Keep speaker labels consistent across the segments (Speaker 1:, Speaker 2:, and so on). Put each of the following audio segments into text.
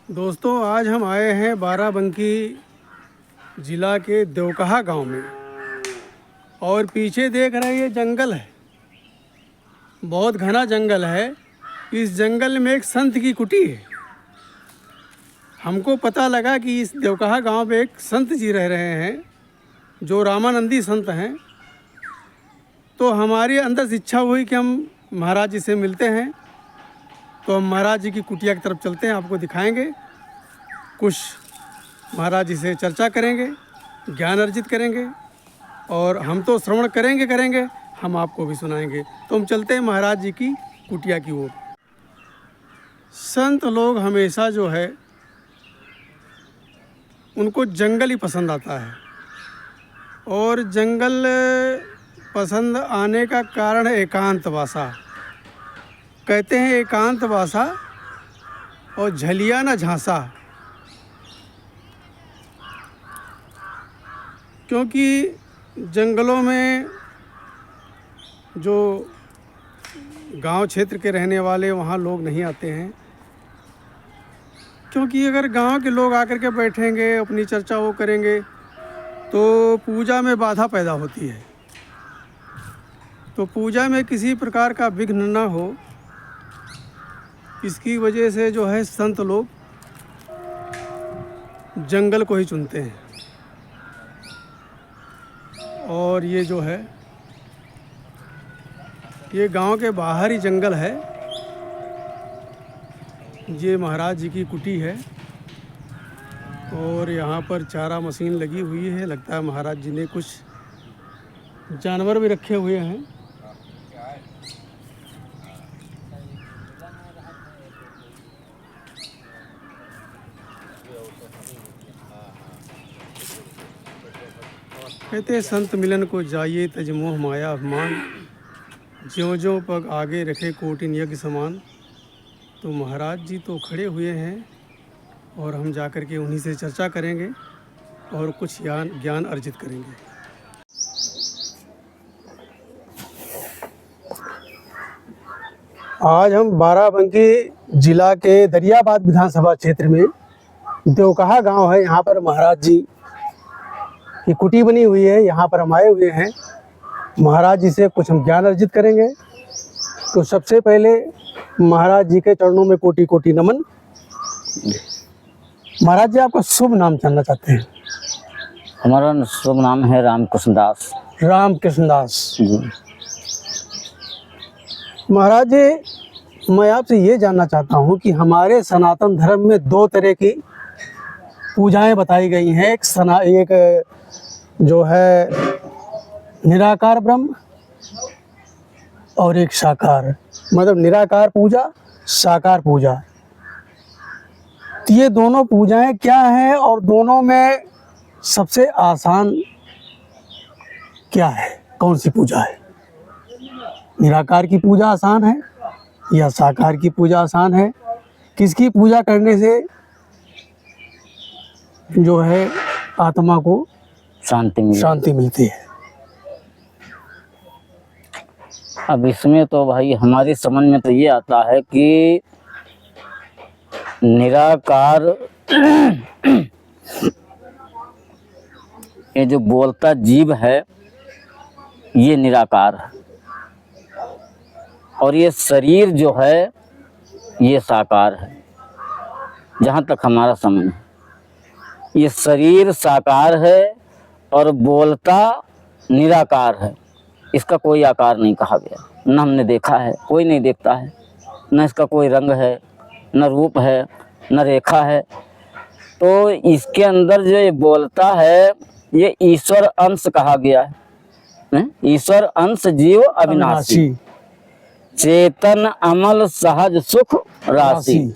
Speaker 1: दोस्तों, आज हम आए हैं बाराबंकी ज़िला के देवकहा गांव में। और पीछे देख रहे हैं, ये जंगल है, बहुत घना जंगल है। इस जंगल में एक संत की कुटी है। हमको पता लगा कि इस देवकहा गांव में एक संत जी रह रहे हैं जो रामानंदी संत हैं। तो हमारे अंदर से इच्छा हुई कि हम महाराज जी से मिलते हैं। तो हम महाराज जी की कुटिया की तरफ चलते हैं, आपको दिखाएंगे, कुछ महाराज जी से चर्चा करेंगे, ज्ञान अर्जित करेंगे। और हम तो श्रवण करेंगे, हम आपको भी सुनाएंगे। तो हम चलते हैं महाराज जी की कुटिया की ओर। संत लोग हमेशा जो है उनको जंगल ही पसंद आता है। और जंगल पसंद आने का कारण है एकांत वासा। कहते हैं एकांत वासा और झलिया न झांसा। क्योंकि जंगलों में जो गांव क्षेत्र के रहने वाले वहाँ लोग नहीं आते हैं। क्योंकि अगर गांव के लोग आकर के बैठेंगे, अपनी चर्चा वो करेंगे, तो पूजा में बाधा पैदा होती है। तो पूजा में किसी प्रकार का विघ्न न हो, इसकी वजह से जो है संत लोग जंगल को ही चुनते हैं। और ये जो है, ये गांव के बाहर ही जंगल है। ये महाराज जी की कुटी है और यहाँ पर चारा मशीन लगी हुई है। लगता है महाराज जी ने कुछ जानवर भी रखे हुए हैं। कहते संत मिलन को जाइए, तज मोह माया अभिमान, ज्यों ज्यों पग आगे रखे कोटिन यज्ञ समान। तो महाराज जी तो खड़े हुए हैं और हम जाकर के उन्हीं से चर्चा करेंगे और कुछ ज्ञान अर्जित करेंगे। आज हम बाराबंकी जिला के दरियाबाद विधानसभा क्षेत्र में देवकहा गांव है, यहाँ पर महाराज जी की कुटी बनी हुई है। यहाँ पर हम आए हुए हैं, महाराज जी से कुछ हम ज्ञान अर्जित करेंगे। तो सबसे पहले महाराज जी के चरणों में कोटि कोटि नमन। महाराज जी, आपका शुभ नाम जानना चाहते हैं।
Speaker 2: हमारा शुभ नाम है रामकृष्ण दास।
Speaker 1: रामकृष्ण दास जी। महाराज जी, मैं आपसे ये जानना चाहता हूँ कि हमारे सनातन धर्म में दो तरह की पूजाएं बताई गई हैं। एक जो है निराकार ब्रह्म और एक साकार, मतलब निराकार पूजा, साकार पूजा। तो ये दोनों पूजाएं क्या हैं और दोनों में सबसे आसान क्या है? कौन सी पूजा है? निराकार की पूजा आसान है या साकार की पूजा आसान है? किसकी पूजा करने से जो है आत्मा को शांति मिलती है?
Speaker 2: अब इसमें तो भाई हमारी समझ में तो ये आता है कि निराकार ये जो बोलता जीव है ये निराकार है, और ये शरीर जो है ये साकार है। जहाँ तक हमारा समझ है, ये शरीर साकार है और बोलता निराकार है। इसका कोई आकार नहीं कहा गया, न हमने देखा है, कोई नहीं देखता है, न इसका कोई रंग है, न रूप है, न रेखा है। तो इसके अंदर जो ये बोलता है ये ईश्वर अंश कहा गया है। ईश्वर अंश जीव अविनाशी, चेतन अमल सहज सुख राशि।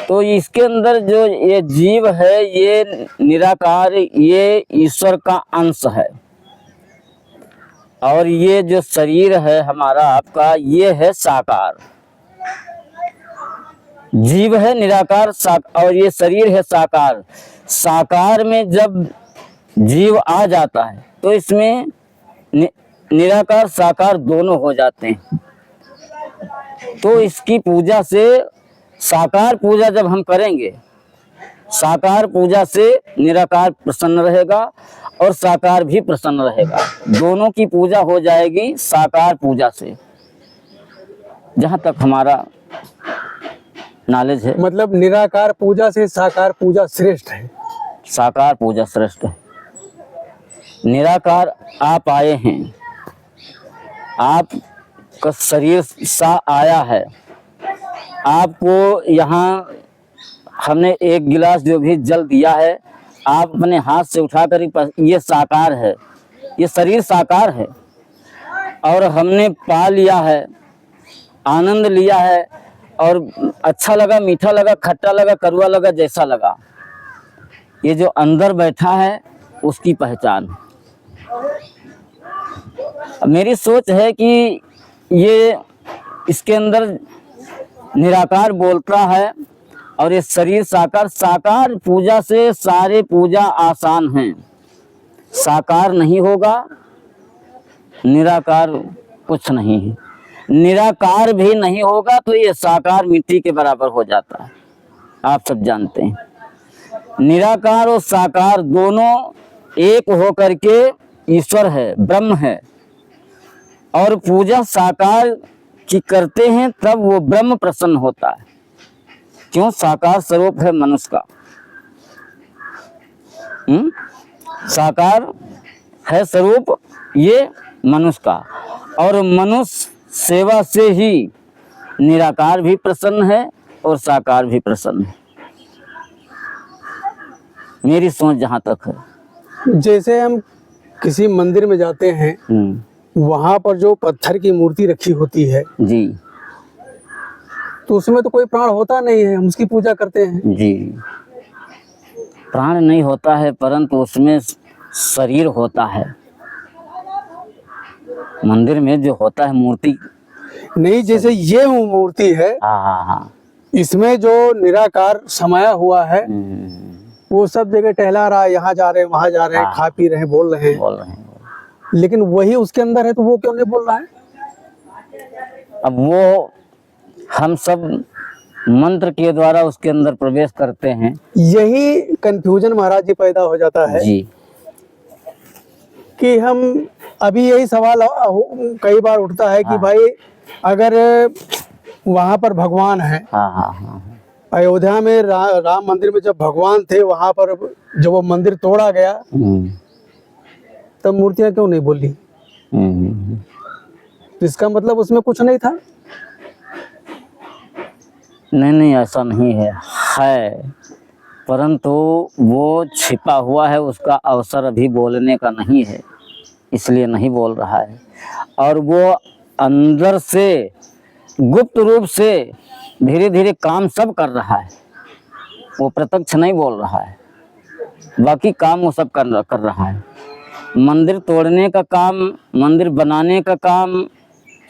Speaker 2: तो इसके अंदर जो ये जीव है ये निराकार, ये ईश्वर का अंश है। और ये जो शरीर है हमारा आपका, ये है साकार। जीव है निराकार और ये शरीर है साकार। साकार में जब जीव आ जाता है तो इसमें निराकार साकार दोनों हो जाते हैं। तो इसकी पूजा से, साकार पूजा जब हम करेंगे साकार पूजा से निराकार प्रसन्न रहेगा और साकार भी प्रसन्न रहेगा। दोनों की पूजा हो जाएगी साकार पूजा से, जहां तक हमारा नॉलेज है।
Speaker 1: मतलब निराकार पूजा से साकार पूजा श्रेष्ठ है।
Speaker 2: साकार पूजा श्रेष्ठ है। निराकार आप आए हैं, आपका शरीर सा आया है, आपको यहाँ हमने एक गिलास जो भी जल दिया है, आप अपने हाथ से उठाकर ये साकार है, ये शरीर साकार है और हमने पा लिया है, आनंद लिया है और अच्छा लगा, मीठा लगा, खट्टा लगा, कड़वा लगा, जैसा लगा। ये जो अंदर बैठा है उसकी पहचान है। मेरी सोच है कि ये इसके अंदर निराकार बोलता है और ये शरीर साकार। साकार पूजा से सारे पूजा आसान हैं। साकार नहीं होगा, निराकार कुछ नहीं है। निराकार भी नहीं होगा तो ये साकार मिट्टी के बराबर हो जाता है। आप सब जानते हैं निराकार और साकार दोनों एक होकर के ईश्वर है, ब्रह्म है। और पूजा साकार की करते हैं तब वो ब्रह्म प्रसन्न होता है। क्यों? साकार स्वरूप है मनुष्य का। साकार है स्वरूप ये मनुष्य का, और मनुष्य सेवा से ही निराकार भी प्रसन्न है और साकार भी प्रसन्न है। मेरी सोच जहां तक है।
Speaker 1: जैसे हम किसी मंदिर में जाते हैं, वहां पर जो पत्थर की मूर्ति रखी होती है
Speaker 2: जी,
Speaker 1: तो उसमें तो कोई प्राण होता नहीं है, हम उसकी पूजा करते हैं।
Speaker 2: जी, प्राण नहीं होता है परंतु उसमें शरीर होता है। मंदिर में जो होता है मूर्ति
Speaker 1: नहीं, जैसे ये मूर्ति है,
Speaker 2: हाँ,
Speaker 1: इसमें जो निराकार समाया हुआ है वो सब जगह टहला रहा है, यहाँ जा रहे हैं, वहां जा रहे हैं, खा पी रहे हैं, बोल रहे हैं, लेकिन वही उसके अंदर है तो वो क्यों नहीं बोल रहा है?
Speaker 2: अब वो हम सब मंत्र के द्वारा उसके अंदर प्रवेश करते हैं।
Speaker 1: यही कंफ्यूजन महाराज जी पैदा हो जाता है
Speaker 2: जी,
Speaker 1: कि हम अभी यही सवाल कई बार उठता है कि भाई अगर वहां पर भगवान है,
Speaker 2: हाँ,
Speaker 1: अयोध्या में राम मंदिर में जब भगवान थे, वहां पर जब वो मंदिर तोड़ा गया तब मूर्तियां क्यों नहीं बोली? तो इसका मतलब उसमें कुछ नहीं था?
Speaker 2: नहीं, ऐसा नहीं है, परंतु वो छिपा हुआ है, उसका अवसर अभी बोलने का नहीं है, इसलिए नहीं बोल रहा है। और वो अंदर से गुप्त रूप से धीरे धीरे काम सब कर रहा है। वो प्रत्यक्ष नहीं बोल रहा है, बाकी काम वो सब कर रहा है। मंदिर तोड़ने का काम, मंदिर बनाने का काम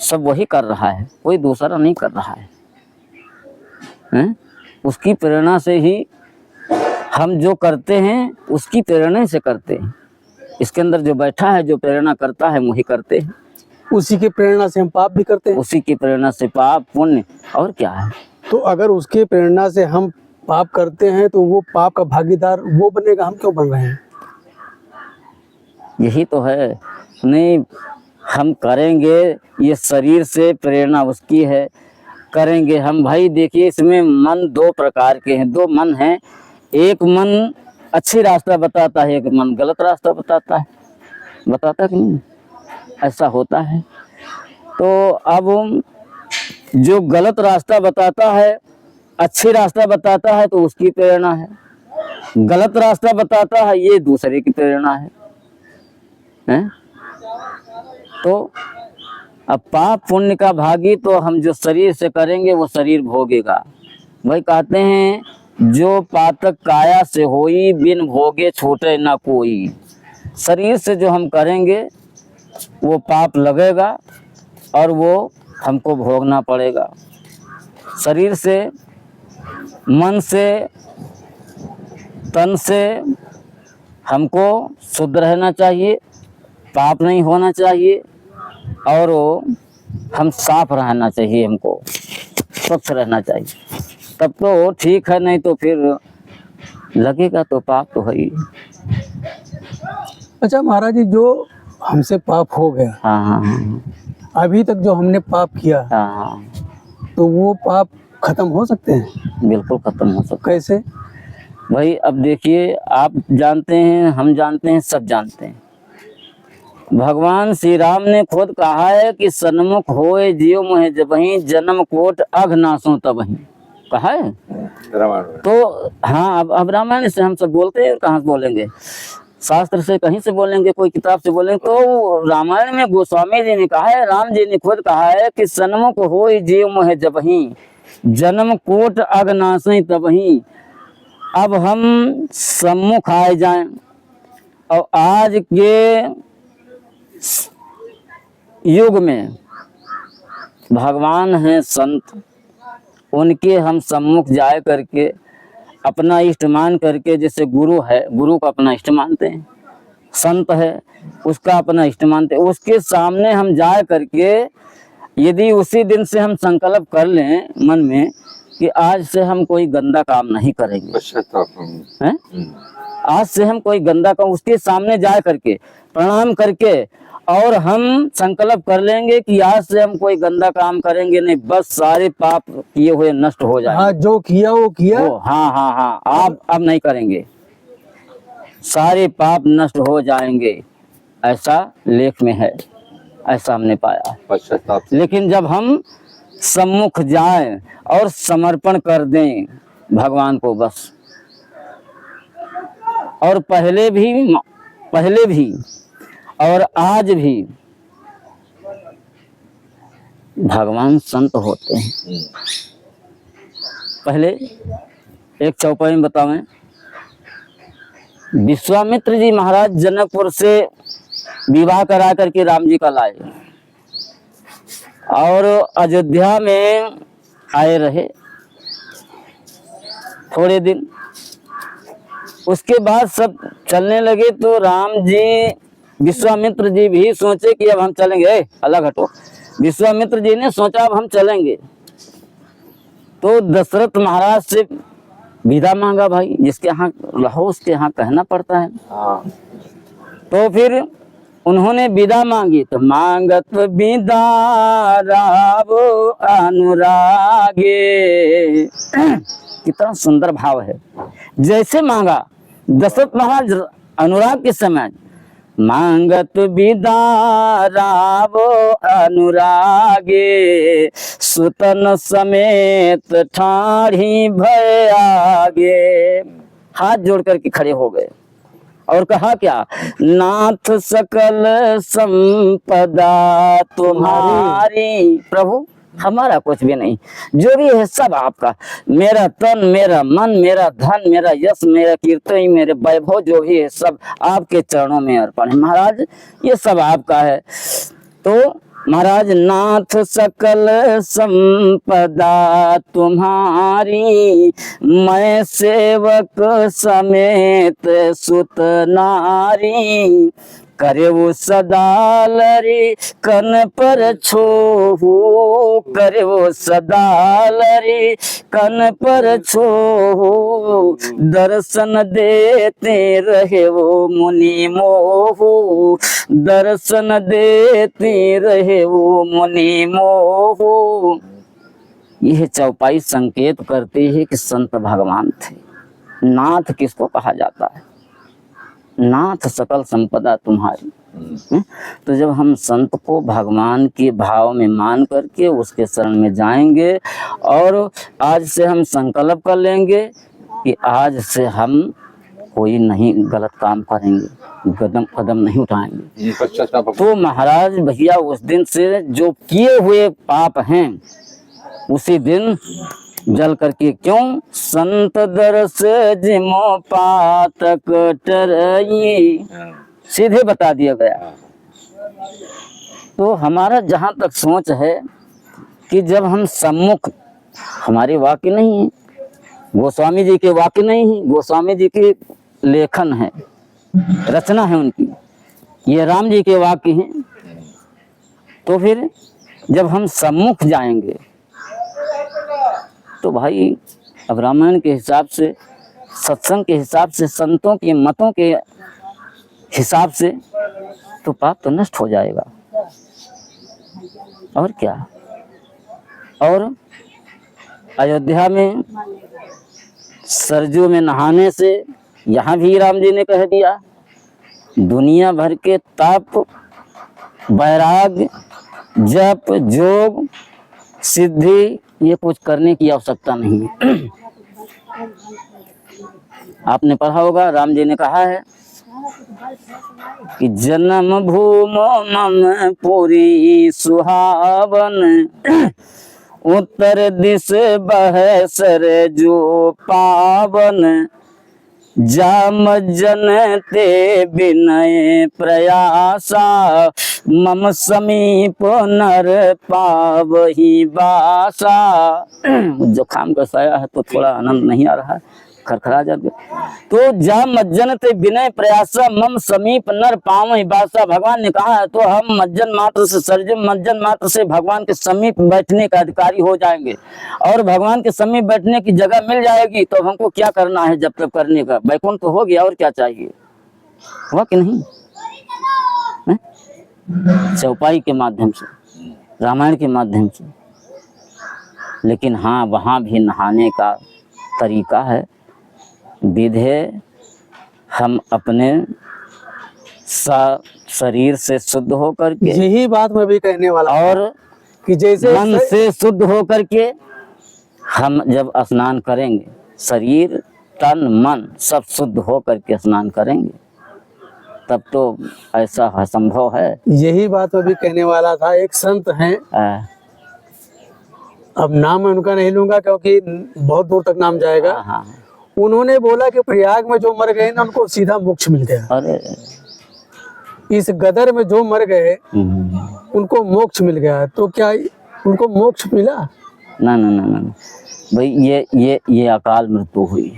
Speaker 2: सब वही कर रहा है, कोई दूसरा नहीं कर रहा है। उसकी प्रेरणा से ही हम जो करते हैं, उसकी प्रेरणा से करते हैं। इसके अंदर जो बैठा है, जो प्रेरणा करता है, वही करते हैं।
Speaker 1: उसी की प्रेरणा से हम पाप भी करते हैं।
Speaker 2: उसी की प्रेरणा से पाप पुण्य, और क्या है।
Speaker 1: तो अगर उसकी प्रेरणा से हम पाप करते हैं तो वो पाप का भागीदार वो बनेगा, हम क्यों बन रहे हैं?
Speaker 2: यही तो है। नहीं, हम करेंगे, ये शरीर से प्रेरणा उसकी है, करेंगे हम। भाई देखिए, इसमें मन दो प्रकार के हैं, दो मन हैं। एक मन अच्छी रास्ता बताता है, एक मन गलत रास्ता बताता है। बताता कि नहीं? ऐसा होता है। तो अब जो गलत रास्ता बताता है, अच्छी रास्ता बताता है तो उसकी प्रेरणा है। गलत रास्ता बताता है, ये दूसरे की प्रेरणा है। तो अब पाप पुण्य का भागी तो हम जो शरीर से करेंगे वो शरीर भोगेगा। वही कहते हैं, जो पातक काया से होई, बिन भोगे छूटे ना कोई। शरीर से जो हम करेंगे वो पाप लगेगा और वो हमको भोगना पड़ेगा। शरीर से, मन से, तन से हमको शुद्ध रहना चाहिए, पाप नहीं होना चाहिए, और हम साफ रहना चाहिए, हमको स्वच्छ रहना चाहिए। तब तो ठीक है, नहीं तो फिर लगेगा तो पाप तो है ही।
Speaker 1: अच्छा महाराज जी, जो हमसे पाप हो गया,
Speaker 2: हाँ हाँ हाँ
Speaker 1: अभी तक जो हमने पाप किया,
Speaker 2: हाँ हाँ,
Speaker 1: तो वो पाप खत्म हो सकते हैं?
Speaker 2: बिल्कुल खत्म हो सकता
Speaker 1: कैसे?
Speaker 2: है भाई। अब देखिए, आप जानते हैं, हम जानते हैं, सब जानते हैं, भगवान श्री राम ने खुद कहा है कि सन्मुख होए जीव मोहे जबहि, जन्म कोट अघ नासों तबहि, कहा है तो। हाँ, अब रामायण से हम सब बोलते हैं, कहाँ से बोलेंगे, शास्त्र से कहीं से बोलेंगे, कोई किताब से बोलेंगे, तो रामायण में गोस्वामी जी ने कहा है, राम जी ने खुद कहा है कि सन्मुख होए जीव मोहे जबहि, जन्म कोट अघ नासै तबहि। अब हम सम्मुख आए जाएं और आज के युग में भगवान हैं संत, उनके हम सम्मुख जाए करके अपना इष्ट मान करके, जैसे गुरु है, गुरु का अपना इष्ट मानते हैं, संत है उसका अपना इष्ट मानते हैं, उसके सामने हम जाए करके यदि उसी दिन से हम संकल्प कर लें मन में कि आज से हम कोई गंदा काम नहीं करेंगे, हैं? आज से हम कोई गंदा काम, उसके सामने जा करके प्रणाम करके और हम संकल्प कर लेंगे कि आज से हम कोई गंदा काम करेंगे नहीं, बस सारे पाप किए हुए नष्ट हो जाएंगे।
Speaker 1: हाँ, जो किया वो किया।
Speaker 2: हाँ हाँ हाँ, आप अब नहीं करेंगे, सारे पाप नष्ट हो जाएंगे, ऐसा लेख में है, ऐसा हमने पाया। लेकिन जब हम सम्मुख जाएं और समर्पण कर दें भगवान को बस, और पहले भी और आज भी भगवान संत होते हैं। पहले एक चौपाई में बतावें, विश्वामित्र जी महाराज जनकपुर से विवाह करा करके राम जी का लाए और अयोध्या में आए रहे थोड़े दिन, उसके बाद सब चलने लगे तो राम जी, विश्वामित्र जी भी सोचे कि अब हम चलेंगे, अलग हटो, विश्वामित्र जी ने सोचा अब हम चलेंगे, तो दशरथ महाराज से विदा मांगा, भाई जिसके यहाँ रहो उसके यहाँ कहना पड़ता है। तो फिर उन्होंने विदा मांगी, तो मांगत विदा राव अनुरागे, कितना सुंदर भाव है। जैसे मांगा दशरथ महाराज अनुराग के समय, मांगत विदा राव अनुरागे, सुतन समेत ठाढ़ी भय आगे, हाथ जोड़ करके खड़े हो गए और कहा क्या, नाथ सकल संपदा तुम्हारी, प्रभु हमारा कुछ भी नहीं, जो भी है सब आपका, मेरा तन, मेरा मन, मेरा धन, मेरा यश, मेरा कीर्तन, मेरे वैभव जो भी है सब आपके चरणों में अर्पण है महाराज, ये सब आपका है। तो महाराज, नाथ सकल संपदा तुम्हारी, मैं सेवक समेत सुत नारी, करे वो सदा लरी कन पर छोहू, करे वो सदा लरी कन पर छोहू, दर्शन देते रहे वो मुनि मोहू, दर्शन देते रहे वो मुनि मोहू। यह चौपाई संकेत करती है कि संत भगवान थे। नाथ किसको कहा जाता है? नाथ सकल संपदा तुम्हारी। तो जब हम संत को भगवान के भाव में मान करके उसके शरण में जाएंगे और आज से हम संकल्प कर लेंगे कि आज से हम कोई नहीं गलत काम करेंगे, कदम नहीं उठाएंगे, तो महाराज भैया उस दिन से जो किए हुए पाप हैं उसी दिन जल करके, क्यों, संत दरस जिमो पातक टरई, सीधे बता दिया गया। तो हमारा जहाँ तक सोच है कि जब हम सम्मुख, हमारे वाक्य नहीं है, गोस्वामी जी के वाक्य नहीं है, गोस्वामी जी की लेखन है, रचना है उनकी, ये राम जी के वाक्य हैं। तो फिर जब हम सम्मुख जाएंगे तो भाई अब रामायण के हिसाब से सत्संग के हिसाब से, संतों के मतों के हिसाब से, तो पाप तो नष्ट हो जाएगा। और क्या। और अयोध्या में सरजू में नहाने से, यहाँ भी राम जी ने कह दिया, दुनिया भर के तप, वैराग्य, जप, जोग, सिद्धि, ये कुछ करने की आवश्यकता नहीं है। आपने पढ़ा होगा, राम जी ने कहा है कि जन्म भूमो मम पुरी सुहावन, उत्तर दिश बह सरजू पावन, जाम जन ते विनय प्रयासा, मम समीप नर पावही बासा। जुकाम का साया है तो थोड़ा आनंद नहीं आ रहा है, खरखरा जाते। तो जा मज्जन ते विनय प्रयासा, मम समीप नर पावही बासा। भगवान ने कहा है तो हम मज्जन मात्र से, सर्जन मज्जन मात्र से भगवान के समीप बैठने का अधिकारी हो जाएंगे, और भगवान के समीप बैठने की जगह मिल जाएगी तो हमको क्या करना है जब तक करने का, वैकुंठ तो हो गया, और क्या चाहिए। हुआ कि नहीं? चौपाई के माध्यम से, रामायण के माध्यम से। लेकिन हाँ, वहाँ भी नहाने का तरीका है, विधि है। हम अपने शरीर से शुद्ध हो करके,
Speaker 1: यही बात मैं भी कहने वाला
Speaker 2: और
Speaker 1: कि जैसे
Speaker 2: मन से शुद्ध हो करके हम जब स्नान करेंगे, शरीर, तन, मन सब शुद्ध हो करके स्नान करेंगे, तब तो ऐसा असंभव है।
Speaker 1: यही बात मैं भी कहने वाला था। एक संत हैं, अब नाम मैं उनका नहीं लूंगा क्योंकि बहुत दूर तक नाम जाएगा।
Speaker 2: हाँ।
Speaker 1: उन्होंने बोला कि प्रयाग में जो मर गए ना, उनको सीधा मोक्ष मिल गया।
Speaker 2: अरे
Speaker 1: इस गदर में जो मर गए उनको मोक्ष मिल गया। तो क्या उनको मोक्ष मिला?
Speaker 2: ना ना ना ना भाई, ये अकाल मृत्यु हुई,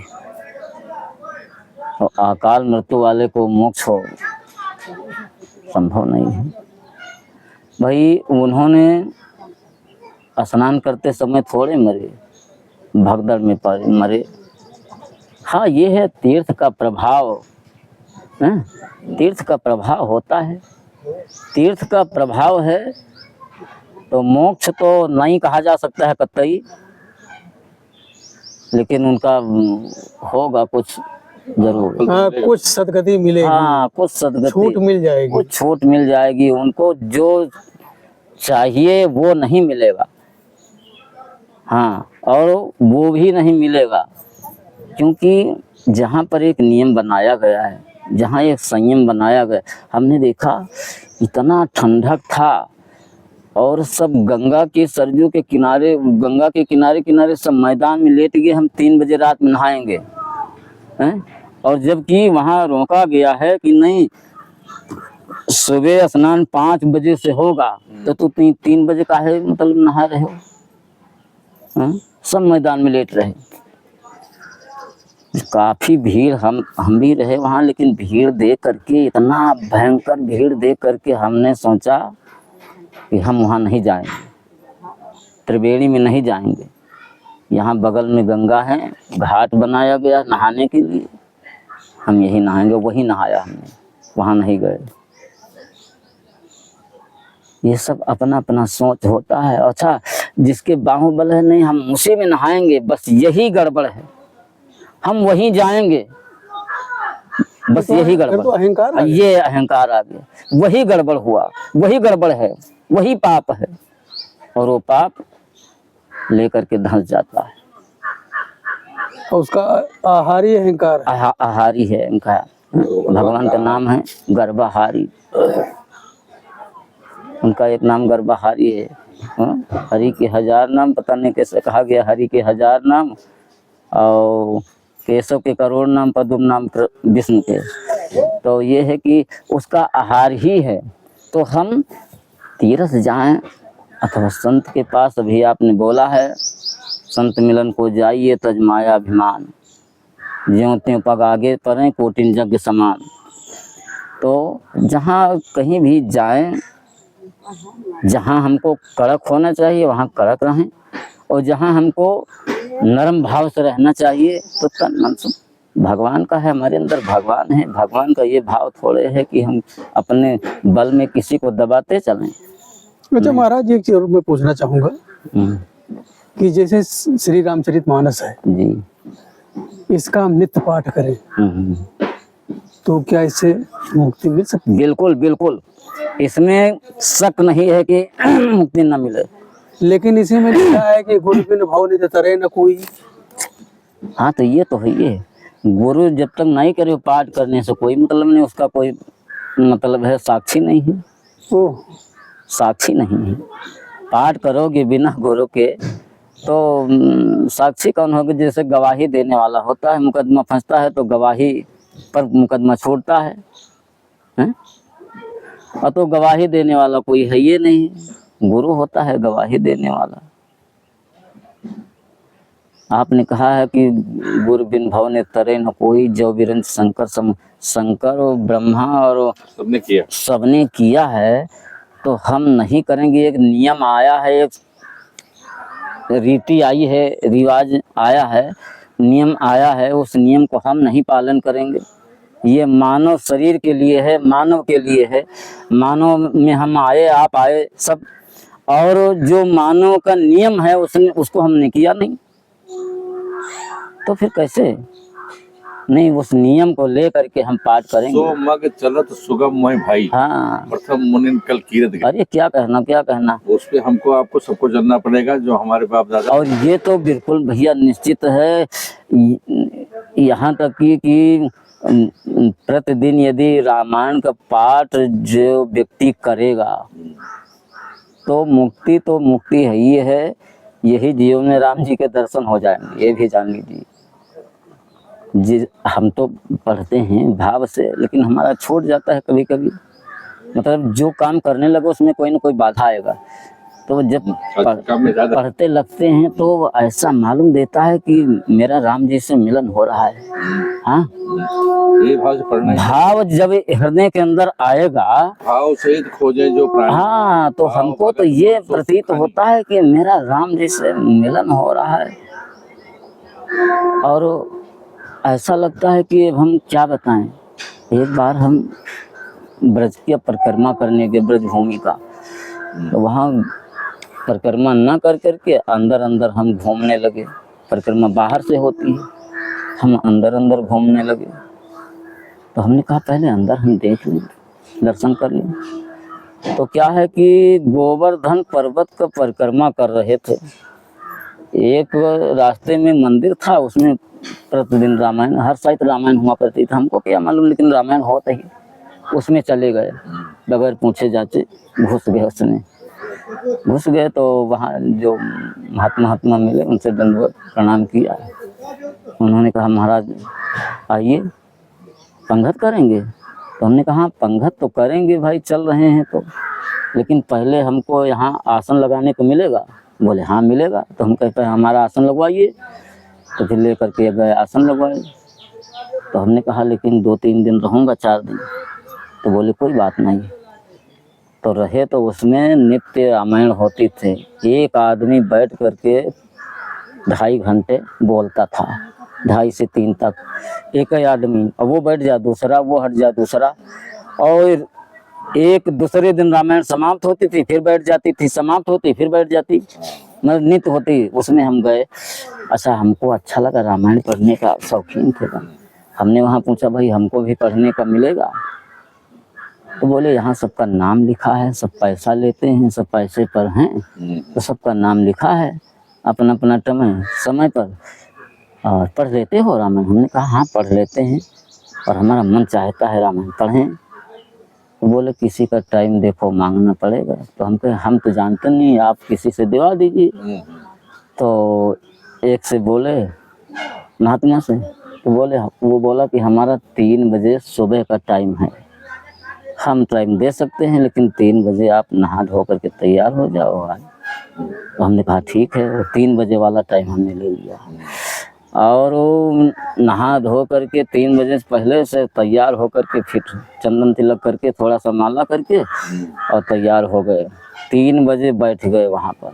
Speaker 2: और अकाल मृत्यु वाले को मोक्ष हो संभव नहीं है भाई। उन्होंने स्नान करते समय थोड़े मरे, भगदड़ में मरे। हाँ, ये है तीर्थ का प्रभाव, तीर्थ का प्रभाव होता है। तीर्थ का प्रभाव है तो मोक्ष तो नहीं कहा जा सकता है कतई, लेकिन उनका होगा कुछ जरूर।
Speaker 1: हाँ, कुछ सदगति मिलेगी।
Speaker 2: हाँ, कुछ सदगति,
Speaker 1: छूट मिल जाएगी,
Speaker 2: कुछ छूट मिल जाएगी। उनको जो चाहिए वो नहीं मिलेगा। हाँ, और वो भी नहीं मिलेगा, क्योंकि जहाँ पर एक नियम बनाया गया है, जहाँ एक संयम बनाया गया। हमने देखा इतना ठंडक था, और सब गंगा के, सरजू के किनारे, गंगा के किनारे किनारे सब मैदान में लेट गए। हम 3 बजे रात में नहाएंगे, हैं? और जबकि वहाँ रोका गया है कि नहीं, सुबह स्नान 5 बजे से होगा, तो तू 3 बजे का है मतलब नहा रहे हो। सब मैदान में लेट रहे। काफी भीड़, हम भी रहे वहाँ, लेकिन भीड़ देख करके, इतना भयंकर भीड़ देख करके हमने सोचा कि हम वहाँ नहीं जाएंगे, त्रिवेणी में नहीं जाएंगे। यहाँ बगल में गंगा है, घाट बनाया गया नहाने के लिए, हम यही नहाएंगे। वही नहाया हमने, वहाँ नहीं गए। ये सब अपना अपना सोच होता है। अच्छा, जिसके बाहुबल है, नहीं हम उसी में नहाएंगे, बस यही गड़बड़ है, हम वहीं जाएंगे, बस यही गड़बड़।
Speaker 1: तो अहंकार,
Speaker 2: ये अहंकार आ गया, वही गड़बड़ हुआ, वही गड़बड़ है, वही पाप है, और वो पाप लेकर के धंस जाता है।
Speaker 1: और उसका आहारी अहंकार है।
Speaker 2: आहारी है अहंकार। भगवान का नाम है गर्भहारी, उनका एक नाम गर्भहारी है। हरि के 1000 नाम, पता नहीं कैसे कहा गया, हरि के 1000 नाम, और केशव के करोड़ नाम, पद्म नाम विष्णु के। तो ये है कि उसका आहार ही है। तो हम तीर्थ जाएं अथवा संत के पास। अभी आपने बोला है, संत मिलन को जाइए तज माया अभिमान, ज्यों त्यों पग आगे परें कोटिन यज्ञ समान। तो जहाँ कहीं भी जाएं, जहाँ हमको कड़क होना चाहिए वहाँ कड़क रहें, और जहाँ हमको नरम भाव से रहना चाहिए तो तन मन से भगवान का है, हमारे अंदर भगवान है। भगवान का ये भाव थोड़े है कि हम अपने बल में किसी को दबाते चलें।
Speaker 1: अच्छा महाराज, एक चीज और मैं पूछना चाहूंगा
Speaker 2: हम्म,
Speaker 1: कि जैसे श्री रामचरितमानस है,
Speaker 2: जी।
Speaker 1: इसका हम नित्य पाठ करें
Speaker 2: हम्म,
Speaker 1: तो क्या इससे मुक्ति मिल सकती
Speaker 2: बिल्कुल बिल्कुल, इसमें शक नहीं है कि मुक्ति न मिले।
Speaker 1: है? लेकिन इसी में लिखा है कि गुरु बिन भाव नहीं तरे न कोई।
Speaker 2: हाँ तो ये तो है, ये गुरु जब तक नहीं करे पाठ करने से कोई मतलब नहीं, उसका कोई मतलब है, साक्षी नहीं है,
Speaker 1: ओ
Speaker 2: साक्षी नहीं है। पाठ करोगे बिना गुरु के तो साक्षी कौन होगा? जैसे गवाही देने वाला होता है, मुकदमा फंसता है तो गवाही पर मुकदमा छोड़ता है, हैं? और तो गवाही देने वाला कोई है ये नहीं, गुरु होता है गवाही देने वाला। आपने कहा है कि गुरु बिन भव ने तरे न कोई, जो बिरंज शंकर शंकर और ब्रह्मा और सबने किया है तो हम नहीं करेंगे। एक नियम आया है, एक रीति आई है, रिवाज आया है, नियम आया है, उस नियम को हम नहीं पालन करेंगे। ये मानव शरीर के लिए है, मानव के लिए है, मानव में हम आए, आप आए सब, और जो मानव का नियम है उसने उसको हमने किया नहीं, तो फिर कैसे? नहीं, उस नियम को लेकर के हम पाठ करेंगे।
Speaker 3: सो मग चलत सुगम मोहि भाई,
Speaker 2: हाँ,
Speaker 3: प्रथम मुनिन कल कीरत गए।
Speaker 2: अरे क्या कहना, क्या कहना।
Speaker 3: उस पे हमको आपको सबको चलना पड़ेगा जो हमारे बाप दादा।
Speaker 2: और ये तो बिल्कुल भैया निश्चित है, यहाँ तक कि प्रतिदिन यदि रामायण का पाठ जो व्यक्ति करेगा तो मुक्ति है ही है। यही जीवन में राम जी के दर्शन हो जाएंगे, ये भी जान लीजिए। हम तो पढ़ते हैं भाव से, लेकिन हमारा छूट जाता है कभी कभी। मतलब जो काम करने लगे उसमें कोई ना कोई बाधा आएगा, तो जब पढ़ते लगते हैं तो ऐसा मालूम देता है कि मेरा राम जी से मिलन हो रहा है। हाँ,
Speaker 3: ये भाव से पढ़ना है।
Speaker 2: भाव जब हृदय के अंदर आएगा,
Speaker 3: भाव से खोजे जो प्राणी।
Speaker 2: हाँ, तो हमको तो ये प्रतीत होता है कि मेरा राम जी से मिलन हो रहा है, और ऐसा लगता है कि अब हम क्या बताएं। एक बार हम ब्रज की परिक्रमा करने गए, ब्रज भूमि का, तो वहाँ परिक्रमा न कर करके अंदर अंदर हम घूमने लगे। परिक्रमा बाहर से होती है, हम अंदर अंदर घूमने लगे। तो हमने कहा पहले अंदर हम देख लें, दर्शन कर लें। तो क्या है कि गोवर्धन पर्वत का परिक्रमा कर रहे थे। एक रास्ते में मंदिर था, उसमें प्रतिदिन रामायण, हर साइड रामायण हुआ करती थी। हमको क्या मालूम, लेकिन रामायण होता ही, उसमें चले गए बगैर पूछे जाचे, घुस गए उसमें। घुस गए तो वहाँ जो महात्मा मिले, उनसे दंडवत प्रणाम किया। उन्होंने कहा महाराज आइए पंगत करेंगे। तो हमने कहा पंगत तो करेंगे भाई, चल रहे हैं तो, लेकिन पहले हमको यहाँ आसन लगाने को मिलेगा। बोले हाँ मिलेगा। तो हम कहते हैं हमारा आसन लगवाइए। तो फिर ले करके गए, आसन लगवाए। तो हमने कहा लेकिन 2-3 दिन रहूँगा, 4 दिन। तो बोले कोई बात नहीं। तो रहे तो उसमें नित्य रामायण होती थी। एक आदमी बैठ करके 2.5 घंटे बोलता था, 2.5 से 3 तक एक ही आदमी। और वो बैठ जा दूसरा, वो हट जा दूसरा, और एक दूसरे दिन रामायण समाप्त होती थी, फिर बैठ जाती थी, समाप्त होती फिर बैठ जाती, मतलब नित्य होती। उसमें हम गए। अच्छा, हमको अच्छा लगा, रामायण पढ़ने का शौकीन थे। हमने वहाँ पूछा भाई हमको भी पढ़ने का मिलेगा? तो बोले यहाँ सबका नाम लिखा है, सब पैसा लेते हैं, सब पैसे पर हैं, तो सबका नाम लिखा है, अपना अपना समय पर और पढ़ लेते हो रामायण? हमने कहा हाँ पढ़ लेते हैं, और हमारा मन चाहता है रामायण पढ़ें। तो बोले किसी का टाइम देखो, मांगना पड़ेगा। तो हम कहे हम तो जानते नहीं, आप किसी से दिवा दीजिए। तो एक से बोले महात्मा से, तो बोले, वो बोला कि हमारा 3 बजे सुबह का टाइम है, हम टाइम दे सकते हैं, लेकिन 3 बजे आप नहा धो करके तैयार हो जाओ आज। तो हमने कहा ठीक है। वो 3 बजे वाला टाइम हमने ले लिया, और वो नहा धो करके 3 बजे पहले से तैयार होकर के, फिर चंदन तिलक करके, थोड़ा सा माला करके और तैयार हो गए। 3 बजे बैठ गए वहाँ पर।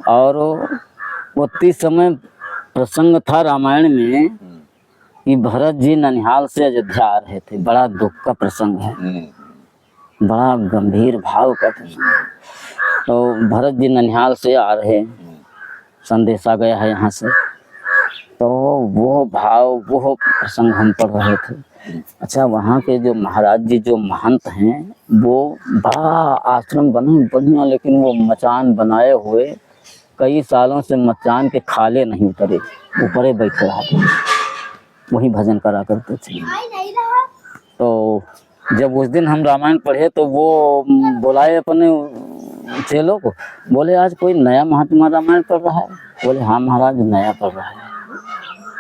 Speaker 2: और वो 30 समय प्रसंग था रामायण में कि भरत जी ननिहाल से अयोध्या आ रहे थे। बड़ा दुख का प्रसंग है, बड़ा गंभीर भाव का प्रसंग है। तो भरत जी ननिहाल से आ रहे हैं, संदेश आ गया है यहाँ से, तो वो भाव वो प्रसंग हम पढ़ रहे थे। अच्छा, वहाँ के जो महाराज जी जो महंत हैं वो बड़ा आश्रम बने बढ़िया, लेकिन वो मचान बनाए हुए कई सालों से मचान के खाले नहीं उतरे, ऊपरे बैठे रहते, वहीं भजन करा करते थे। तो जब उस दिन हम रामायण पढ़े तो वो बुलाए अपने चेलों को, बोले आज कोई नया महात्मा रामायण पढ़ रहा है? बोले हाँ महाराज नया पढ़ रहा है।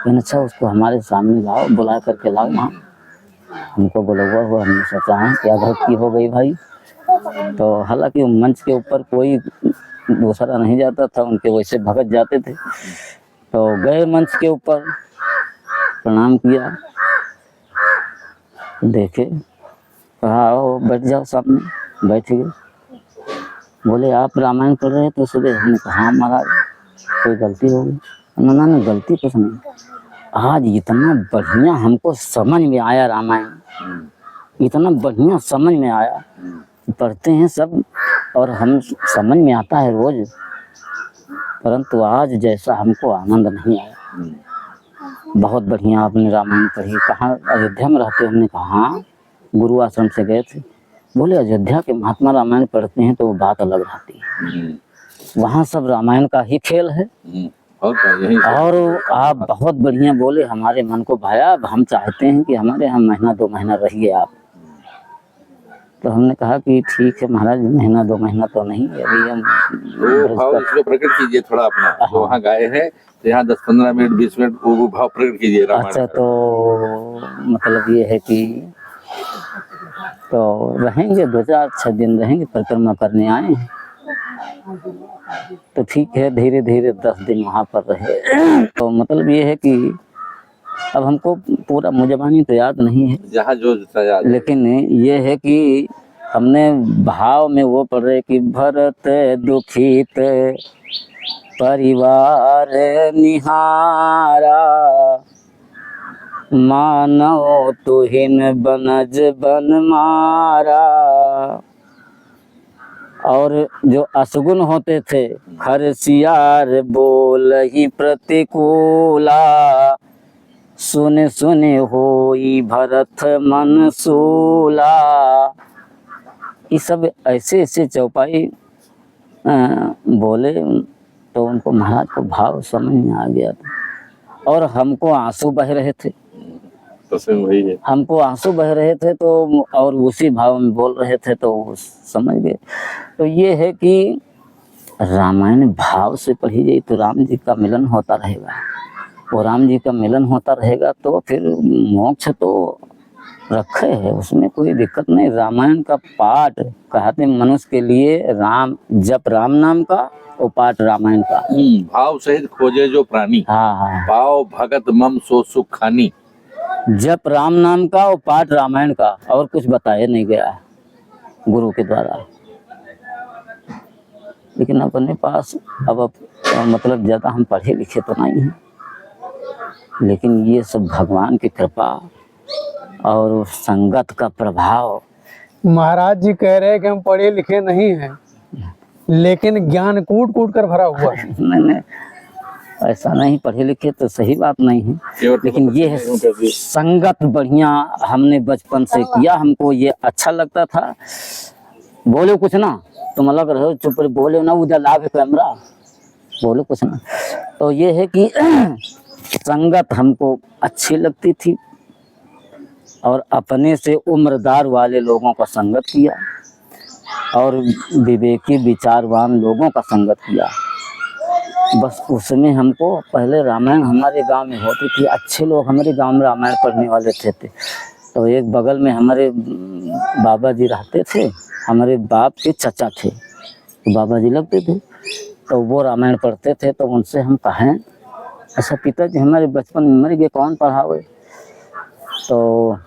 Speaker 2: अच्छा उसको हमारे सामने लाओ, बुला करके लाओ। वहाँ हमको बोला हुआ हमने सोचा है क्या भक्ति हो गई भाई। तो हालांकि मंच के ऊपर कोई दूसरा नहीं जाता था, उनके वैसे भगत जाते थे। तो गए मंच के ऊपर, प्रणाम किया, देखे, कहा आओ बैठ जाओ सामने। बैठ गए। बोले आप रामायण पढ़ रहे तो सुबह? हमने कहा हाँ महाराज कोई गलती हो गई। ना गलती कुछ नहीं, आज इतना बढ़िया हमको समझ में आया रामायण, इतना बढ़िया समझ में आया। पढ़ते हैं सब और हम समझ में आता है रोज, परंतु आज जैसा हमको आनंद नहीं आया। बहुत बढ़िया आपने रामायण पढ़ी। कहाँ अयोध्या में रहते? हमने कहा हाँ, गुरु आश्रम से गए थे। बोले अयोध्या के महात्मा रामायण पढ़ते हैं तो वो बात अलग रहती है, वहाँ सब रामायण का ही खेल है। और आप बहुत बढ़िया बोले, हमारे मन को भाया। अब हम चाहते हैं कि हमारे यहाँ महीना 2 महीना रहिए आप। तो हमने कहा कि ठीक है महाराज, महीना 2 महीना तो नहीं, अभी हम
Speaker 3: भाव इसको प्रकट कीजिए थोड़ा अपना, जो वहाँ गाए हैं तो यहाँ 10-15 मिनट 20 मिनट वो भाव प्रकट कीजिए।
Speaker 2: अच्छा, तो मतलब ये है कि तो रहेंगे 2-4 दिन रहेंगे, परिक्रमा करने आए हैं। तो ठीक है, धीरे धीरे 10 दिन वहाँ पर रहे। तो मतलब ये है कि अब हमको पूरा मुजबानी तो याद नहीं है,
Speaker 3: जहाँ जो याद, लेकिन
Speaker 2: ये है कि हमने भाव में वो पढ़ रहे कि भरत दुखित परिवार निहारा, मानव तुहिन बनज बन मारा। और जो असगुन होते थे, खरसियार बोल ही प्रतिकूला, सुने सुने होई भरत मन सूला। ये सब ऐसे ऐसे चौपाई बोले तो उनको महाराज को भाव समझ में आ गया था। और हमको आंसू बह रहे थे,
Speaker 3: वही है,
Speaker 2: हमको आंसू बह रहे थे। तो और उसी भाव में बोल रहे थे तो समझ गए। तो ये है कि रामायण भाव से पढ़ी जाए तो राम जी का मिलन होता रहेगा, और राम जी का मिलन होता रहेगा तो फिर मोक्ष तो रखे है, उसमें कोई दिक्कत नहीं। रामायण का पाठ कहते मनुष्य के लिए राम जप राम नाम का और पाठ रामायण का।
Speaker 3: भाव सहित खोजे जो प्राणी,
Speaker 2: हाँ,
Speaker 3: पाव भगत मम सो सुख खानी।
Speaker 2: जप राम नाम का और पाठ रामायण का, और कुछ बताया नहीं गया है गुरु के द्वारा। लेकिन अपने पास अब मतलब ज़्यादा हम पढ़े लिखे तो नहीं हैं, लेकिन ये सब भगवान की कृपा और संगत का प्रभाव।
Speaker 1: महाराज जी कह रहे हैं कि हम पढ़े लिखे नहीं हैं, लेकिन ज्ञान कूट कूट कर भरा हुआ है।
Speaker 2: नहीं, ऐसा नहीं, पढ़े लिखे तो सही बात नहीं है, लेकिन ये है संगत बढ़िया हमने बचपन से किया, हमको ये अच्छा लगता था। बोले कुछ ना, तुम अलग रहो, चुप बोले ना, उधर लागे कैमरा, बोले कुछ ना। तो ये है कि संगत हमको अच्छी लगती थी, और अपने से उम्रदार वाले लोगों का संगत किया, और विवेकी विचारवान लोगों का संगत किया। बस उसमें हमको पहले रामायण हमारे गांव में होती थी, अच्छे लोग हमारे गांव में रामायण पढ़ने वाले थे। तो एक बगल में हमारे बाबा जी रहते थे, हमारे बाप के चचा थे, तो बाबा जी लगते थे, तो वो रामायण पढ़ते थे। तो उनसे हम कहें, अच्छा पिताजी हमारे बचपन में मर गए, कौन पढ़ावे? तो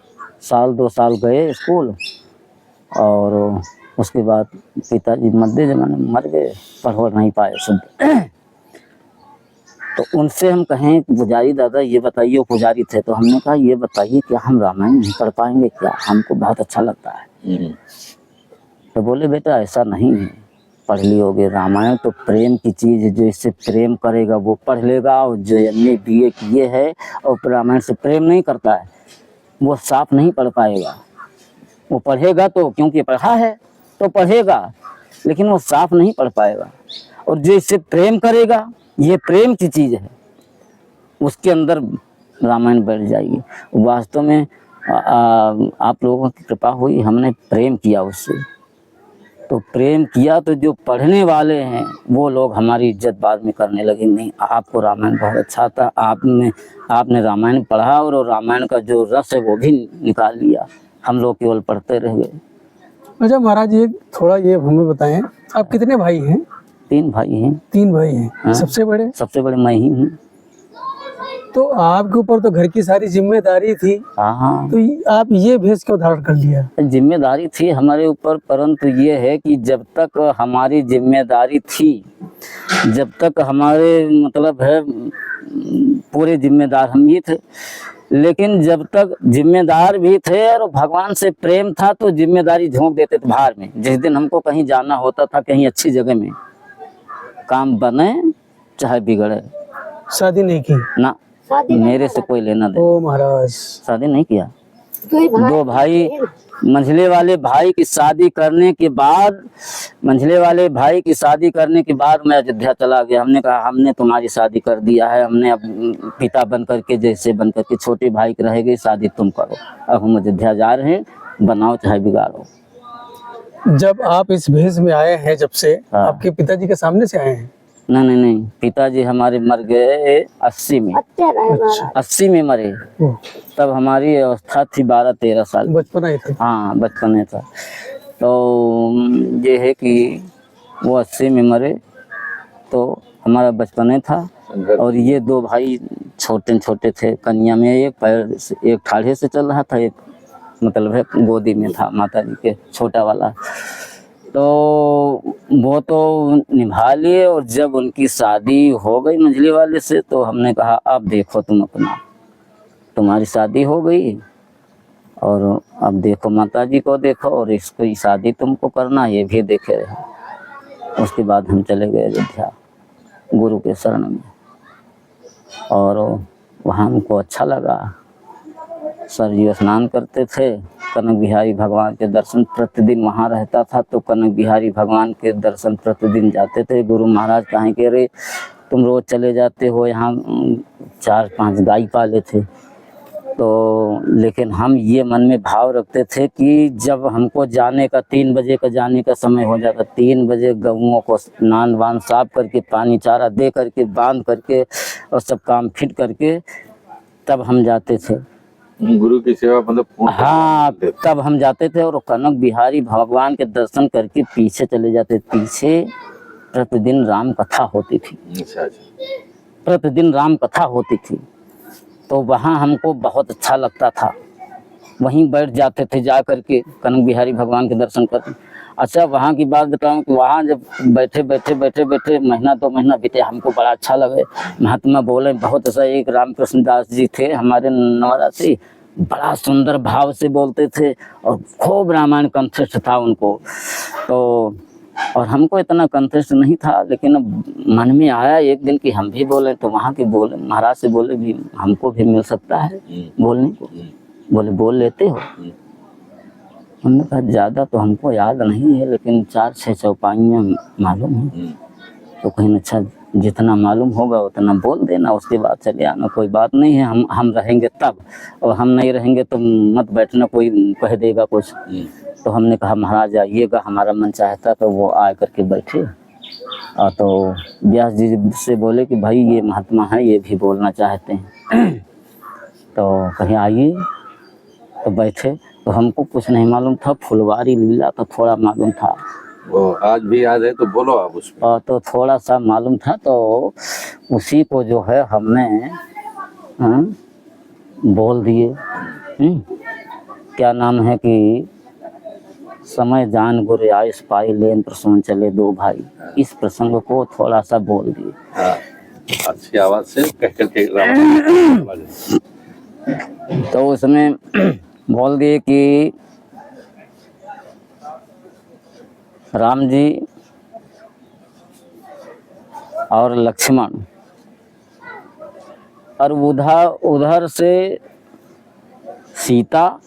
Speaker 2: 1-2 साल गए स्कूल, और उसके बाद पिताजी मध्य जमाने में मर गए, पढ़ नहीं पाए सब। तो उनसे हम कहें पुजारी दादा ये बताइए, वो पुजारी थे, तो हमने कहा ये बताइए कि हम रामायण नहीं पढ़ पाएंगे क्या, हमको बहुत अच्छा लगता है। तो बोले बेटा ऐसा नहीं है, पढ़ लियोगे। रामायण तो प्रेम की चीज़ है, जो इससे प्रेम करेगा वो पढ़ लेगा, और जो MA BA किए है और रामायण से प्रेम नहीं करता है वो साफ नहीं पढ़ पाएगा। वो पढ़ेगा तो क्योंकि पढ़ा है तो पढ़ेगा, लेकिन वो साफ नहीं पढ़ पाएगा। और जो इससे प्रेम करेगा, ये प्रेम की चीज़ है, उसके अंदर रामायण बैठ जाएगी। वास्तव में आप लोगों की कृपा हुई, हमने प्रेम किया उससे, तो प्रेम किया तो जो पढ़ने वाले हैं वो लोग हमारी इज्जत बाद में करने लगे। नहीं, आपको रामायण बहुत अच्छा था, आपने रामायण पढ़ा और रामायण का जो रस है वो भी निकाल लिया। हम लोग केवल पढ़ते रह गए।
Speaker 1: अच्छा महाराज, ये थोड़ा ये हमें बताएं, आप कितने भाई हैं?
Speaker 2: 3 भाई हैं।
Speaker 1: 3 भाई हैं।
Speaker 2: हाँ।
Speaker 1: सबसे बड़े?
Speaker 2: सबसे बड़े मैं ही हूँ।
Speaker 1: तो आपके ऊपर तो घर की सारी जिम्मेदारी थी,
Speaker 2: हाँ,
Speaker 1: तो आप ये भेष क्यों धारण कर लिया?
Speaker 2: जिम्मेदारी थी हमारे ऊपर, परंतु ये है कि जब तक हमारी जिम्मेदारी थी, जब तक हमारे मतलब है पूरे जिम्मेदार हम ही थे। लेकिन जब तक जिम्मेदार भी थे और भगवान से प्रेम था तो जिम्मेदारी झोंक देते थे बाहर में। जिस दिन हमको कहीं जाना होता था, कहीं अच्छी जगह में, काम बने चाहे बिगड़े,
Speaker 1: शादी नहीं की?
Speaker 2: ना, मेरे से कोई लेना देना।
Speaker 1: ओ महाराज,
Speaker 2: शादी नहीं किया। 2 भाई, मंझले वाले भाई की शादी करने के बाद, मंझले वाले भाई की शादी करने के बाद मैं अयोध्या चला गया। हमने कहा हमने तुम्हारी शादी कर दिया है, हमने अब पिता बन करके, जैसे बन करके, छोटे भाई की रहेगी शादी तुम करो, अब हम अयोध्या जा रहे हैं, बनाओ चाहे बिगाड़ो।
Speaker 1: जब आप इस भेष में आए हैं, जब से
Speaker 2: हाँ।
Speaker 1: आपके पिताजी के सामने से आए हैं?
Speaker 2: नहीं, पिताजी हमारे मर गए 80 में। 80 में मरे, तब हमारी अवस्था थी 12-13 साल।
Speaker 1: बचपना ही था।
Speaker 2: हाँ, बचपन था। तो ये है कि वो 80 में मरे, तो हमारा बचपन था। और ये 2 भाई छोटे छोटे थे, कन्या में एक पैर से, एक ठाढ़े से चल रहा था, एक मतलब है गोदी में था माता जी के, छोटा वाला। तो वो तो निभा लिए, और जब उनकी शादी हो गई मंझले वाले से, तो हमने कहा अब देखो तुम अपना, तुम्हारी शादी हो गई और अब देखो माता जी को देखो, और इसकी शादी तुमको करना, ये भी देखे रहे। उसके बाद हम चले गए अयोध्या गुरु के शरण में, और वहाँ हमको अच्छा लगा। सरयू स्नान करते थे, कनक बिहारी भगवान के दर्शन प्रतिदिन वहाँ रहता था, तो कनक बिहारी भगवान के दर्शन प्रतिदिन जाते थे। गुरु महाराज कहें कि अरे तुम रोज़ चले जाते हो, यहाँ 4-5 गाय पाले थे। तो लेकिन हम ये मन में भाव रखते थे कि जब हमको जाने का 3 बजे का जाने का समय हो जाता, 3 बजे गऊओं को स्नान वान साफ करके, पानी चारा दे करके, बांध करके और सब काम फिट करके तब हम जाते थे।
Speaker 3: गुरु की सेवा मतलब पूर्ण।
Speaker 2: हाँ, तब हम जाते थे और कनक बिहारी भगवान के दर्शन करके पीछे चले जाते। पीछे प्रतिदिन राम कथा होती थी।
Speaker 3: अच्छा।
Speaker 2: प्रतिदिन राम कथा होती थी, तो वहाँ हमको बहुत अच्छा लगता था। वहीं बैठ जाते थे जा करके कनक बिहारी भगवान के दर्शन करते। अच्छा, वहाँ की बात बताऊँ कि वहाँ जब बैठे महीना 2 महीना बीते, हमको बड़ा अच्छा लगे। महात्मा बोले बहुत ऐसा, एक रामकृष्ण दास जी थे हमारे नवरात्रि, बड़ा सुंदर भाव से बोलते थे और खूब रामायण कंठस्थ था उनको। तो और हमको इतना कंठस्थ नहीं था, लेकिन अब मन में आया एक दिन कि हम भी बोले, तो वहाँ के बोले महाराज से बोले भी हमको भी मिल सकता है बोलने को। बोले बोल लेते हो? हमने कहा ज़्यादा तो हमको याद नहीं है, लेकिन 4-6 चौपाइयाँ मालूम है। तो कहीं अच्छा, जितना मालूम होगा उतना बोल देना, उसके बाद चले आना, कोई बात नहीं है। हम रहेंगे तब, और हम नहीं रहेंगे तो मत बैठना, कोई कह देगा कुछ। तो हमने कहा महाराज आइएगा, हमारा मन चाहता। तो वो आ करके बैठे, और तो व्यास जी से बोले कि भाई ये महात्मा है, ये भी बोलना चाहते हैं। तो कहीं आइए, तो बैठे। तो हमको कुछ नहीं मालूम था, फुलवारी लीला तो थोड़ा मालूम था।
Speaker 3: वो आज भी याद है तो बोलो आप उसमें।
Speaker 2: तो थोड़ा सा मालूम था, तो उसी को जो है हमने बोल दिए। क्या नाम है कि समय जान गुर आयुष पाई, लेन प्रसून चले 2 भाई। इस प्रसंग को थोड़ा सा बोल दिए।
Speaker 3: अच्छी आवाज से कह करके रामायण।
Speaker 2: तो उसमें बोल दिए कि राम जी और लक्ष्मण, और उधर से सीता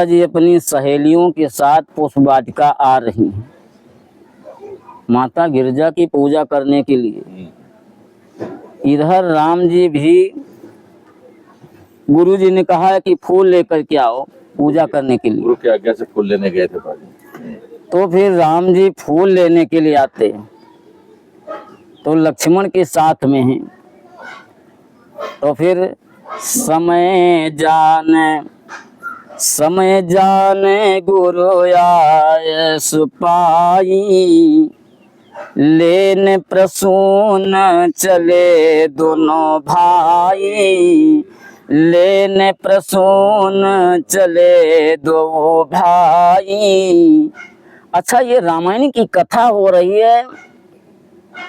Speaker 2: जी अपनी सहेलियों के साथ पुष्प वाटिका आ रही हैं माता गिरजा की पूजा करने के लिए। इधर राम जी भी, गुरु जी ने कहा है कि फूल लेकर के आओ पूजा करने के लिए।
Speaker 3: गुरु की आज्ञा से फूल लेने गए थे बाजी।
Speaker 2: तो फिर राम जी फूल लेने के लिए आते हैं, तो लक्ष्मण के साथ में हैं। तो फिर समय जाने गुरु आयस पाई, लेने प्रसून चले दोनों भाई, लेने प्रसून चले दो भाई। अच्छा, ये रामायण की कथा हो रही है।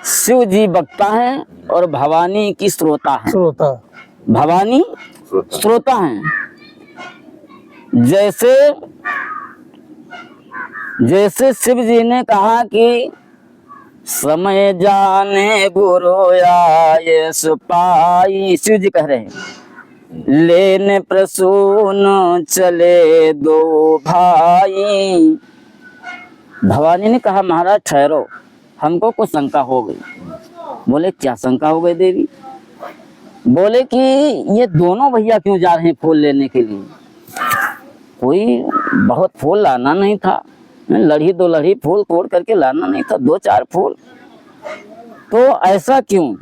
Speaker 2: शिव जी वक्ता हैं और भवानी की श्रोता हैं। भवानी श्रोता हैं। जैसे शिव जी ने कहा कि समय जाने गुरु आयस पाई, शिव जी कह रहे हैं लेने प्रसून चले दो भाई। भवानी ने कहा महाराज ठहरो, हमको कुछ शंका हो गई। बोले क्या शंका हो गई देवी? बोले कि ये दोनों भैया क्यों जा रहे हैं फूल लेने के लिए? कोई बहुत फूल लाना नहीं था, लड़ी दो लड़ी फूल तोड़ करके लाना नहीं था, 2-4 फूल। तो ऐसा क्यों?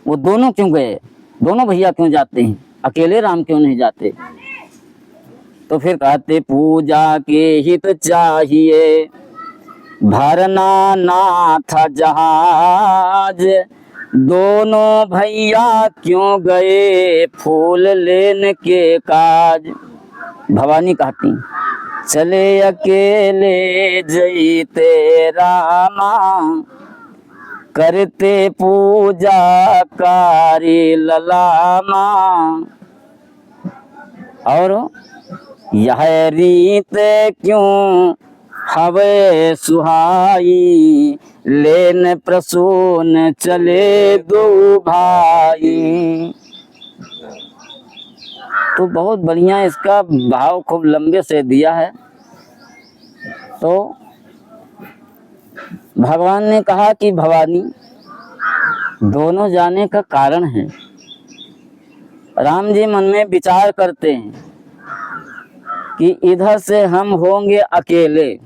Speaker 2: वो दोनों क्यों गए? दोनों भैया क्यों जाते हैं? अकेले राम क्यों नहीं जाते? तो फिर कहते पूजा के हित चाहिए भरना नाथ जहाज, दोनों भैया क्यों गए फूल लेने के काज। भवानी कहती चले अकेले जईते रामा, करते पूजा कारी ललामा। और यह रीत क्यों हवे सुहाई, लेन प्रसून चले दो भाई। तो बहुत बढ़िया इसका भाव खूब लंबे से दिया है। तो भगवान ने कहा कि भवानी दोनों जाने का कारण है। राम जी मन में विचार करते हैं कि इधर से हम होंगे अकेले,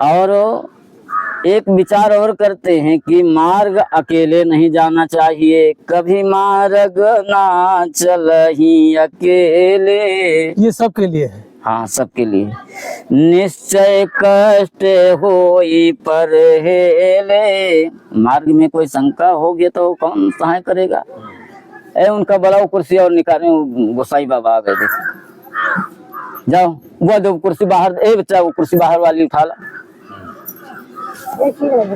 Speaker 2: और एक विचार और करते हैं कि मार्ग अकेले नहीं जाना चाहिए, कभी मार्ग ना चलही अकेले।
Speaker 1: ये सबके लिए है।
Speaker 2: हाँ, सबके लिए। निश्चय कष्ट होई पर हेले, मार्ग में कोई शंका होगी तो कौन सहाय करेगा? उनका बड़ा कुर्सी और निकाले, गोसाई बाबा आ गए। देखो जाओ वो दो कुर्सी बाहर, बच्चा वो कुर्सी बाहर वाली उठा ला।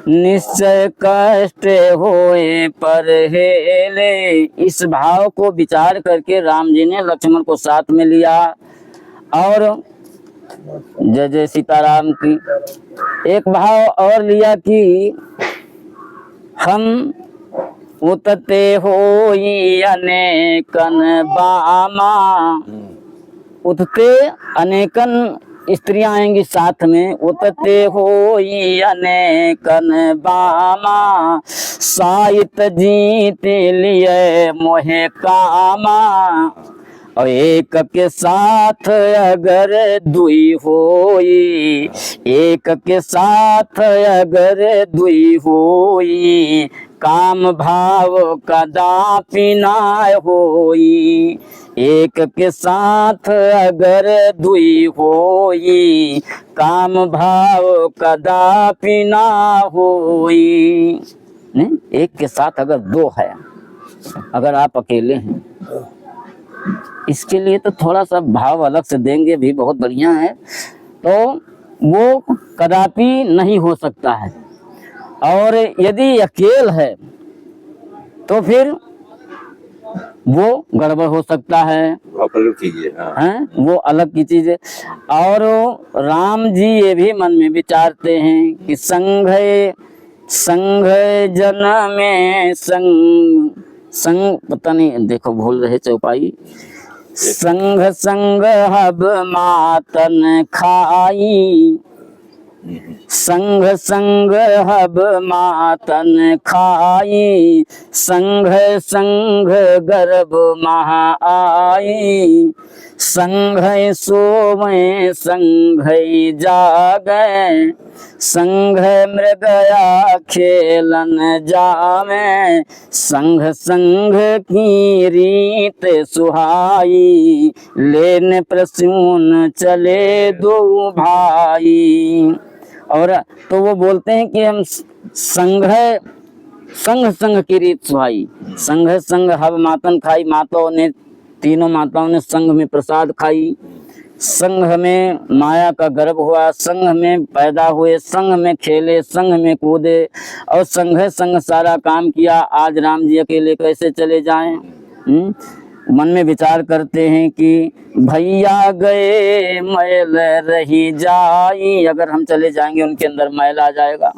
Speaker 2: निश्चय कष्ट होए पर हेले, इस भाव को विचार करके राम जी ने लक्ष्मण को साथ में लिया। और जय जय सीताराम की एक भाव और लिया कि हम उतते होई अनेकन बामा, उतते अनेकन स्त्रियां आएंगी साथ में, उतते होई अनेकन बामा, साहित जीत लिए मोहे कामा। और एक के साथ अगर दुई होई, एक के साथ अगर दुई होई, काम भाव कदापि ना होई। एक के साथ अगर दुई होई, काम भाव कदापि ना होई। नहीं, एक के साथ अगर दो है, अगर आप अकेले हैं, इसके लिए तो थोड़ा सा भाव अलग से देंगे भी बहुत बढ़िया है। तो वो कदापि नहीं हो सकता है। और यदि अकेल है तो फिर वो गड़बड़ हो सकता है,
Speaker 3: भाव प्रकट कीजिए। हाँ।
Speaker 2: हैं, वो अलग की चीज है। और राम जी ये भी मन में विचारते हैं कि संघ जन में संग पता नहीं, देखो भूल रहे चौपाई। संघ संग हब मातन खाई, संघ संग हब मातन खाई, संघ संघ गर्भ महा आई, संघ सोमय संघ जागै, संघ मृगया खेलन जामे, संघ संघ की रीत सुहाई, लेन प्रसून चले दो भाई। और तो वो बोलते हैं कि हम संघ संघ की रीत सुहाई, संघ संघ हब मातन खाई, माताओं ने, तीनों माताओं ने संघ में प्रसाद खाई, संघ में माया का गर्भ हुआ, संघ में पैदा हुए, संघ में खेले, संघ में कूदे और संघ संघ सारा काम किया। आज राम जी अकेले कैसे चले जाएं? मन में विचार करते हैं कि भैया गए मैल रही जाई, अगर हम चले जाएंगे उनके अंदर मैल आ जाएगा।